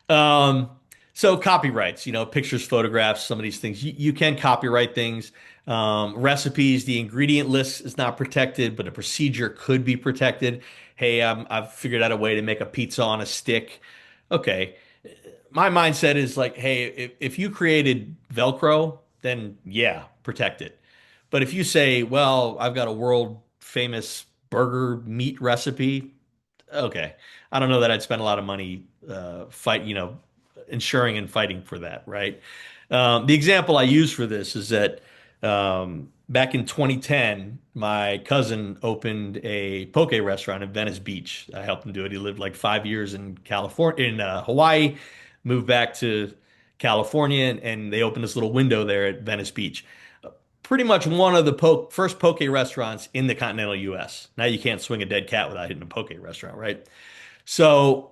Um, so copyrights, pictures, photographs, some of these things, you can copyright things. Recipes, the ingredient list is not protected, but a procedure could be protected. Hey, I've figured out a way to make a pizza on a stick. Okay. My mindset is like, hey, if you created Velcro, then yeah, protect it. But if you say, well, I've got a world famous burger meat recipe, okay. I don't know that I'd spend a lot of money ensuring and fighting for that, right? The example I use for this is that back in 2010, my cousin opened a poke restaurant in Venice Beach. I helped him do it. He lived like 5 years in California, in Hawaii, moved back to California, and they opened this little window there at Venice Beach. Pretty much one of the first poke restaurants in the continental U.S. Now you can't swing a dead cat without hitting a poke restaurant, right? So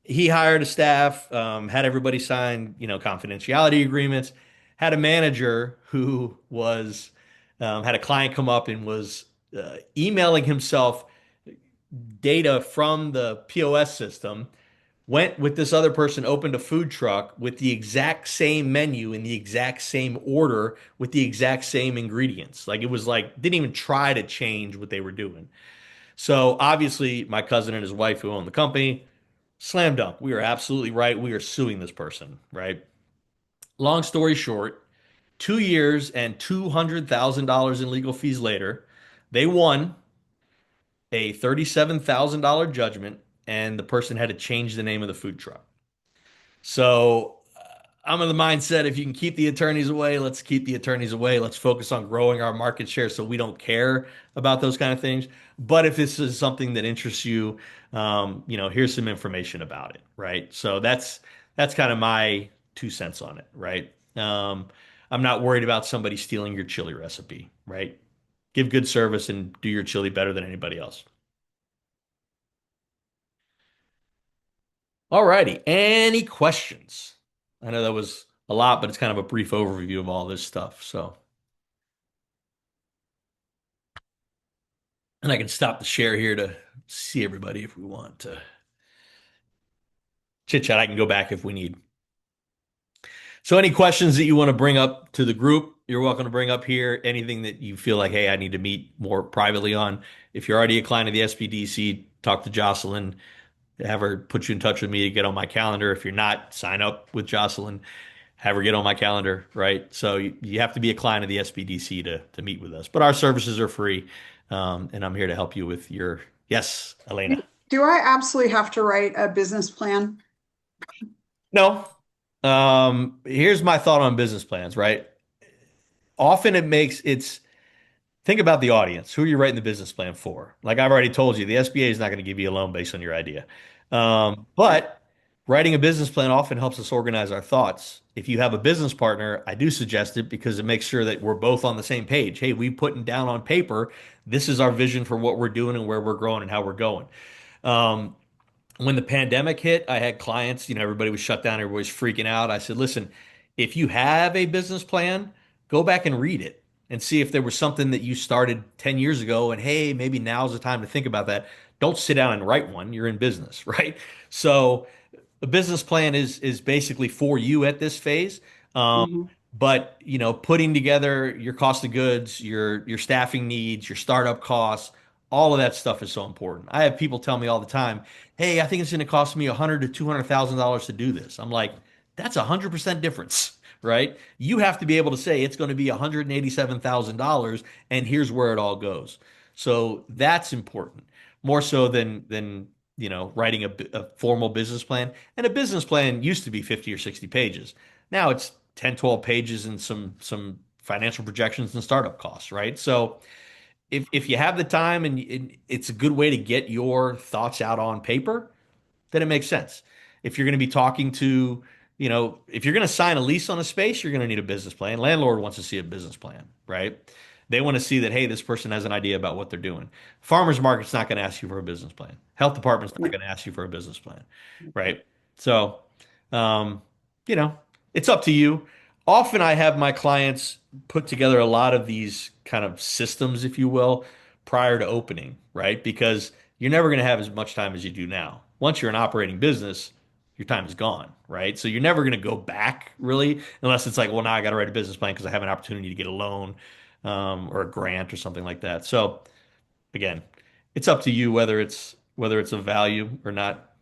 he hired a staff, had everybody sign, confidentiality agreements, had a manager who was had a client come up and was emailing himself data from the POS system, went with this other person, opened a food truck with the exact same menu in the exact same order with the exact same ingredients. Like it was like, didn't even try to change what they were doing. So obviously, my cousin and his wife, who own the company, slam dunk. We are absolutely right. We are suing this person, right? Long story short, 2 years and $200,000 in legal fees later, they won a $37,000 judgment, and the person had to change the name of the food truck. So I'm of the mindset if you can keep the attorneys away, let's keep the attorneys away. Let's focus on growing our market share so we don't care about those kind of things. But if this is something that interests you, here's some information about it, right? So that's kind of my 2 cents on it, right? I'm not worried about somebody stealing your chili recipe, right? Give good service and do your chili better than anybody else. All righty. Any questions? I know that was a lot, but it's kind of a brief overview of all this stuff. So, and I can stop the share here to see everybody if we want to chit chat. I can go back if we need. So, any questions that you want to bring up to the group, you're welcome to bring up here. Anything that you feel like, hey, I need to meet more privately on. If you're already a client of the SBDC, talk to Jocelyn, have her put you in touch with me to get on my calendar. If you're not, sign up with Jocelyn, have her get on my calendar, right? So you have to be a client of the SBDC to meet with us. But our services are free, and I'm here to help you with your, yes, Elena. Do I absolutely have to write a business plan? No. Here's my thought on business plans, right? Often it's think about the audience. Who are you writing the business plan for? Like I've already told you, the SBA is not going to give you a loan based on your idea. But writing a business plan often helps us organize our thoughts. If you have a business partner, I do suggest it because it makes sure that we're both on the same page. Hey, we putting down on paper, this is our vision for what we're doing and where we're growing and how we're going. Um, when the pandemic hit, I had clients, everybody was shut down, everybody was freaking out. I said, listen, if you have a business plan, go back and read it and see if there was something that you started 10 years ago and hey, maybe now's the time to think about that. Don't sit down and write one. You're in business, right? So a business plan is basically for you at this phase. Um, Mhm. but putting together your cost of goods, your staffing needs, your startup costs, all of that stuff is so important. I have people tell me all the time, "Hey, I think it's going to cost me 100 to $200,000 to do this." I'm like, "That's 100% difference, right? You have to be able to say it's going to be $187,000, and here's where it all goes." So that's important, more so than writing a formal business plan. And a business plan used to be 50 or 60 pages. Now it's 10, 12 pages and some financial projections and startup costs, right? So if you have the time and it's a good way to get your thoughts out on paper, then it makes sense. If you're going to be talking to, if you're going to sign a lease on a space, you're going to need a business plan. Landlord wants to see a business plan, right? They want to see that, hey, this person has an idea about what they're doing. Farmers market's not going to ask you for a business plan. Health department's not Yeah. going to ask you for a business plan, right? So, um, you know, it's up to you. Often I have my clients put together a lot of these kind of systems, if you will, prior to opening, right? Because you're never going to have as much time as you do now. Once you're an operating business, your time is gone, right? So you're never going to go back really, unless it's like, well, now I got to write a business plan because I have an opportunity to get a loan, or a grant or something like that. So again, it's up to you whether it's of value or not.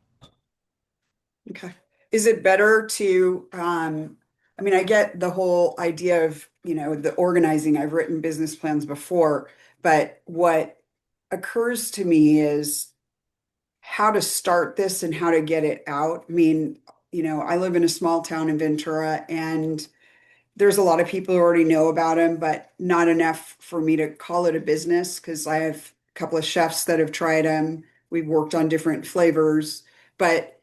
Okay. Is it better to, I mean, I get the whole idea of, the organizing. I've written business plans before, but what occurs to me is how to start this and how to get it out. I mean, I live in a small town in Ventura, and there's a lot of people who already know about them, but not enough for me to call it a business because I have a couple of chefs that have tried them. We've worked on different flavors, but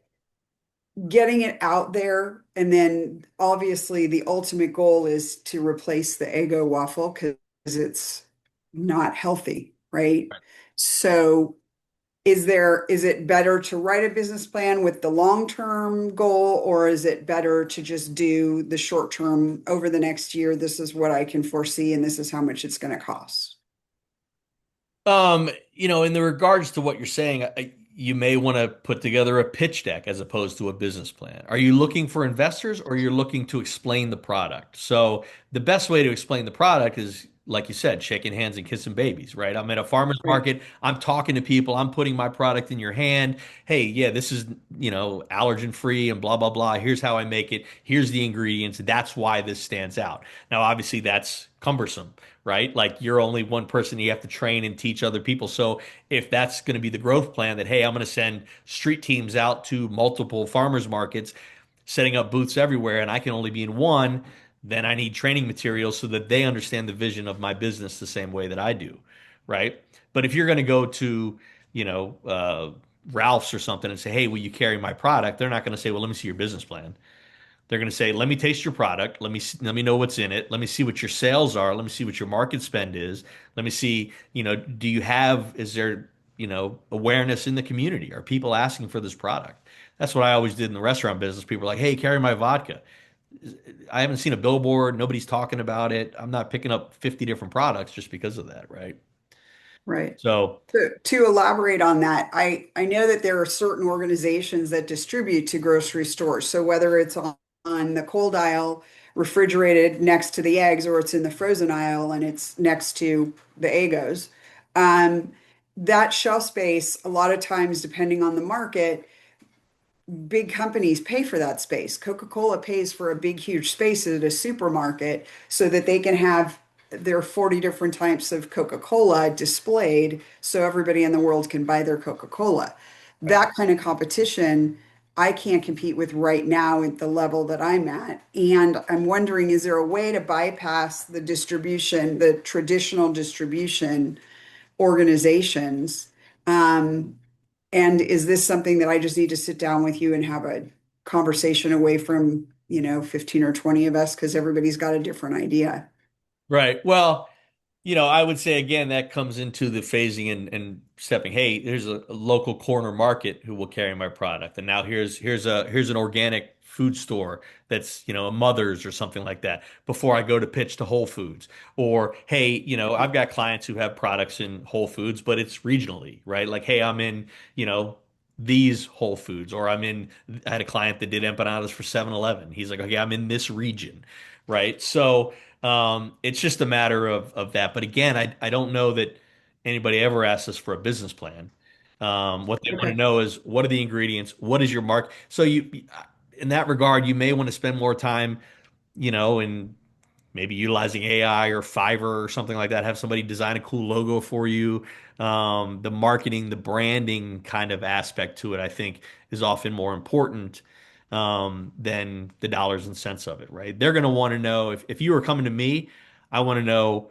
getting it out there, and then obviously the ultimate goal is to replace the Eggo waffle because it's not healthy, right? So is it better to write a business plan with the long-term goal, or is it better to just do the short term over the next year? This is what I can foresee, and this is how much it's going to cost. In the regards to what you're saying, you may want to put together a pitch deck as opposed to a business plan. Are you looking for investors or you're looking to explain the product? So the best way to explain the product is, like you said, shaking hands and kissing babies, right? I'm at a farmer's Right. market. I'm talking to people. I'm putting my product in your hand. Hey, yeah, this is, allergen free and blah, blah, blah. Here's how I make it. Here's the ingredients. That's why this stands out. Now, obviously, that's cumbersome, right? Like you're only one person, you have to train and teach other people. So if that's going to be the growth plan that, hey, I'm going to send street teams out to multiple farmers markets, setting up booths everywhere, and I can only be in one, then I need training materials so that they understand the vision of my business the same way that I do, right? But if you're going to go to, you know, uh, Ralph's or something and say, hey, will you carry my product? They're not going to say, well, let me see your business plan. They're going to say, "Let me taste your product. Let me know what's in it. Let me see what your sales are. Let me see what your market spend is. Let me see, do you have is there, awareness in the community? Are people asking for this product?" That's what I always did in the restaurant business. People are like, "Hey, carry my vodka." I haven't seen a billboard. Nobody's talking about it. I'm not picking up 50 different products just because of that, right? Right. So, To elaborate on that, I know that there are certain organizations that distribute to grocery stores. So whether it's on the cold aisle, refrigerated next to the eggs, or it's in the frozen aisle and it's next to the Egos, um, that shelf space, a lot of times, depending on the market, big companies pay for that space. Coca-Cola pays for a big, huge space at a supermarket so that they can have their 40 different types of Coca-Cola displayed so everybody in the world can buy their Coca-Cola. right. That kind of competition, I can't compete with right now at the level that I'm at. And I'm wondering, is there a way to bypass the distribution, the traditional distribution organizations? Um, and is this something that I just need to sit down with you and have a conversation away from, 15 or 20 of us because everybody's got a different idea? Right. Well, I would say again that comes into the phasing and stepping. Hey, there's a local corner market who will carry my product, and now here's an organic food store that's a Mother's or something like that. Before I go to pitch to Whole Foods, or hey, I've got clients who have products in Whole Foods, but it's regionally, right? Like, hey, I'm in these Whole Foods, or I had a client that did empanadas for 7-Eleven. He's like, okay, I'm in this region, right? So. It's just a matter of that. But again, I don't know that anybody ever asks us for a business plan. What they want to Okay. know is what are the ingredients? What is your mark? So in that regard, you may want to spend more time, in maybe utilizing AI or Fiverr or something like that. Have somebody design a cool logo for you. The marketing, the branding kind of aspect to it, I think, is often more important than the dollars and cents of it, right? They're going to want to know if you were coming to me, I want to know,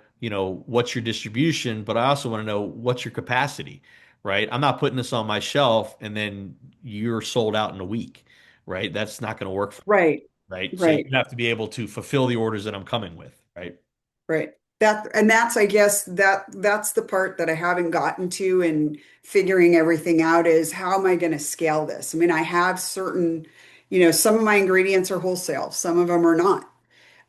what's your distribution, but I also want to know what's your capacity, right? I'm not putting this on my shelf and then you're sold out in a week, right? That's not going to work for me, Right, right? So you right. have to be able to fulfill the orders that I'm coming with, right? Right. That's, I guess, that's the part that I haven't gotten to in figuring everything out is how am I going to scale this? I mean, I have certain, some of my ingredients are wholesale, some of them are not.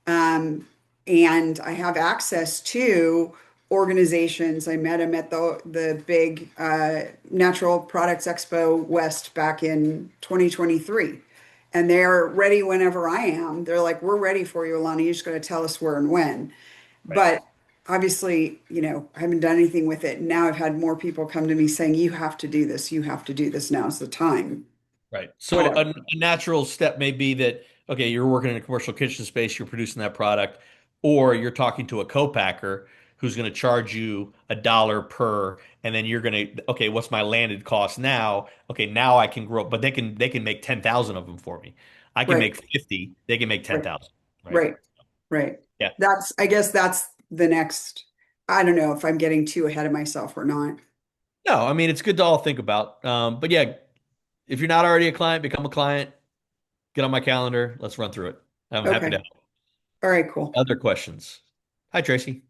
Um, and I have access to organizations. I met them at the big Natural Products Expo West back in 2023. And they're ready whenever I am. They're like, we're ready for you, Alana. You're just going to tell us where and when. Right. But obviously, I haven't done anything with it. Now I've had more people come to me saying, you have to do this. You have to do this. Now's the time. Right. So Whatever. a natural step may be that, okay, you're working in a commercial kitchen space, you're producing that product, or you're talking to a co-packer who's going to charge you $1 per, and then you're going to, okay, what's my landed cost now? Okay, now I can grow, but they can make 10,000 of them for me. I can Right, make 50, they can make right, 10,000, right? right, right. Yeah. I guess that's the next. I don't know if I'm getting too ahead of myself or not. No, I mean, it's good to all think about. But yeah, if you're not already a client, become a client, get on my calendar, let's run through it. I'm happy to Okay. help. All right, cool. Other questions? Hi, Tracy.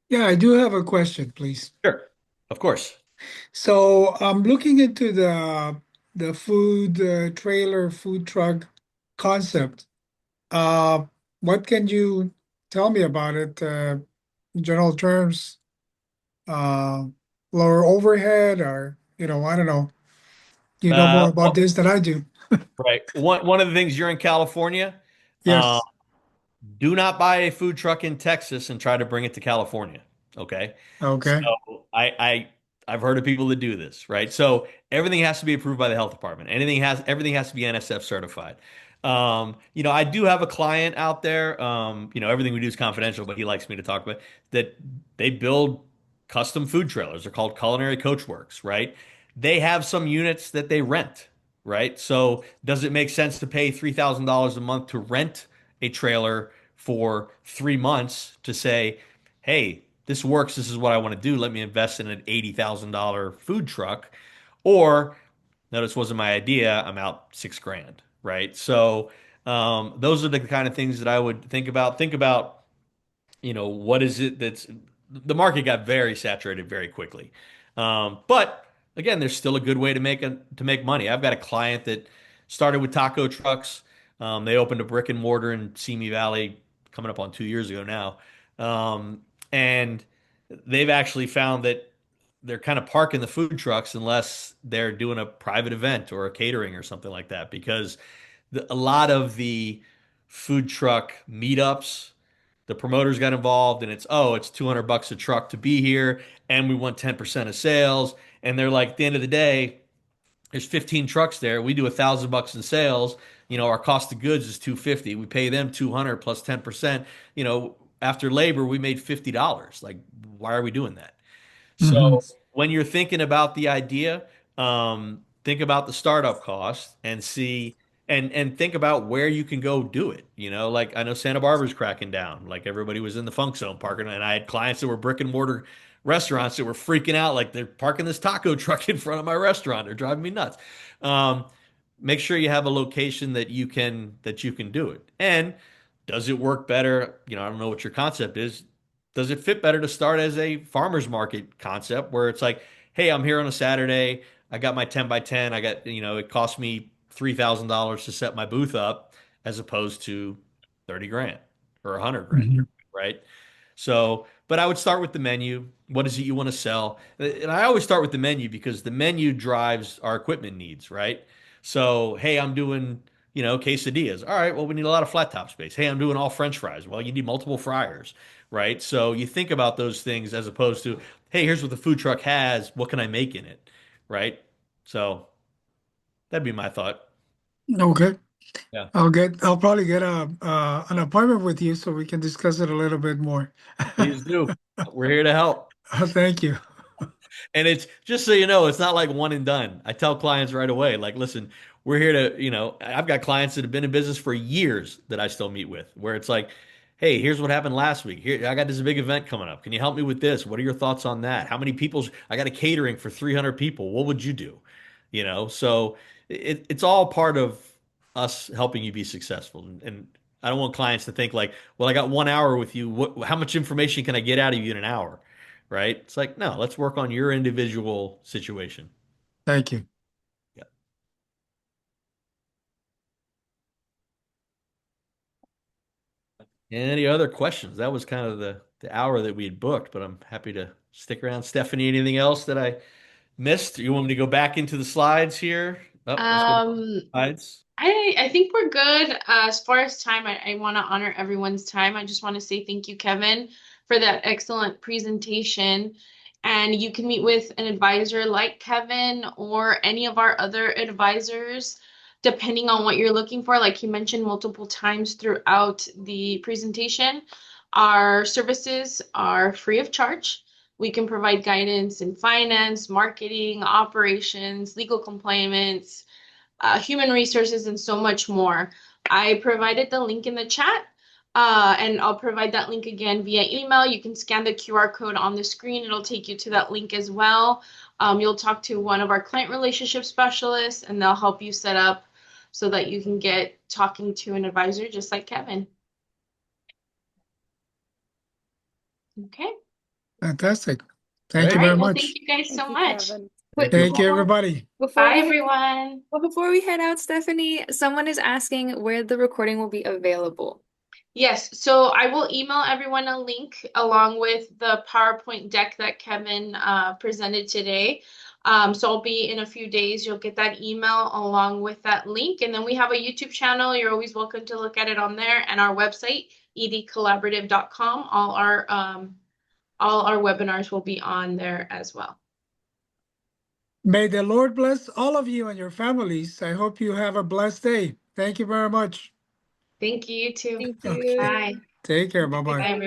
Yeah, I do have a question, please. Sure. Of course. So I'm looking into the food trailer food truck concept. Uh, what can you tell me about it? In general terms, uh, lower overhead, or I don't know. You know more about Well, this than I do. right. One of the things you're in California, uh, Yes. do not buy a food truck in Texas and try to bring it to California. Okay. So Okay. I've heard of people that do this, right? So everything has to be approved by the health department. Everything has to be NSF certified. I do have a client out there. Everything we do is confidential, but he likes me to talk about that. They build custom food trailers. They're called Culinary Coachworks, right? They have some units that they rent, right? So does it make sense to pay $3,000 a month to rent a trailer for 3 months to say, hey, this works. This is what I want to do. Let me invest in an $80,000 food truck. Or, no, this wasn't my idea. I'm out 6 grand, right? So, those are the kind of things that I would think about. Think about, what is it that's the market got very saturated very quickly. But again, there's still a good way to make money. I've got a client that started with taco trucks. They opened a brick and mortar in Simi Valley coming up on 2 years ago now. And they've actually found that they're kind of parking the food trucks unless they're doing a private event or a catering or something like that because a lot of the food truck meetups, the promoters got involved and it's $200 a truck to be here and we want 10% of sales. And they're like, at the end of the day, there's 15 trucks there. We do $1,000 in sales. Our cost of goods is 250. We pay them 200 plus 10%. After labor, we made $50. Like, why are we doing that? Hmm. So when you're thinking about the idea, think about the startup cost and see and think about where you can go do it. Like I know Santa Barbara's cracking down. Like everybody was in the funk zone parking, and I had clients that were brick and mortar restaurants that were freaking out, like they're parking this taco truck in front of my restaurant. They're driving me nuts. Um, Make sure you have a location that you can do it. And does it work better? I don't know what your concept is. Does it fit better to start as a farmer's market concept where it's like, hey, I'm here on a Saturday. I got my 10 by 10. It cost me $3,000 to set my booth up as opposed to 30 grand or 100 grand, Hmm. right? So, but I would start with the menu. What is it you want to sell? And I always start with the menu because the menu drives our equipment needs, right? So, hey, I'm doing, quesadillas. All right, well, we need a lot of flat top space. Hey, I'm doing all French fries. Well, you need multiple fryers, right? So you think about those things as opposed to, hey, here's what the food truck has. What can I make in it, right? So that'd be my thought. Okay. Yeah, I'll probably get an appointment with you so we can discuss it a little bit more. please do. We're here to help. Thank you. And it's just so you know, it's not like one and done. I tell clients right away, like, listen, we're here to, I've got clients that have been in business for years that I still meet with, where it's like, hey, here's what happened last week. Here, I got this big event coming up. Can you help me with this? What are your thoughts on that? How many people's, I got a catering for 300 people. What would you do? So it's all part of us helping you be successful. And I don't want clients to think like, well, I got 1 hour with you. How much information can I get out of you in an hour? Right? It's like, no, let's work on your individual situation. Thank you. Yeah. Any other questions? That was kind of the hour that we had booked, but I'm happy to stick around. Stephanie, anything else that I missed? You want me to go back into the slides here? Oh, let's go back to Um, the slides. I think we're good. As far as time, I want to honor everyone's time. I just want to say thank you, Kevin, for that excellent presentation. And you can meet with an advisor like Kevin or any of our other advisors, depending on what you're looking for. Like he mentioned multiple times throughout the presentation, our services are free of charge. We can provide guidance in finance, marketing, operations, legal compliance, human resources, and so much more. I provided the link in the chat, and I'll provide that link again via email. You can scan the QR code on the screen. It'll take you to that link as well. You'll talk to one of our client relationship specialists, and they'll help you set up so that you can get talking to an advisor just like Kevin. Okay. Fantastic. Thank Great. you All very right. Well, thank much. you guys Thank so you, much. Kevin. Thank Wait, you Thank you, all. everybody. before Bye, we everyone. before we head out, Stephanie, someone is asking where the recording will be available. Yes, so I will email everyone a link along with the PowerPoint deck that Kevin presented today. So I'll be in a few days. You'll get that email along with that link. And then we have a YouTube channel. You're always welcome to look at it on there, and our website, edcollaborative.com. All our webinars will be on there as well. May the Lord bless all of you and your families. I hope you have a blessed day. Thank you very much. Thank you, you too. Thank Okay. you. Bye. Take care. Bye Bye, bye. everyone.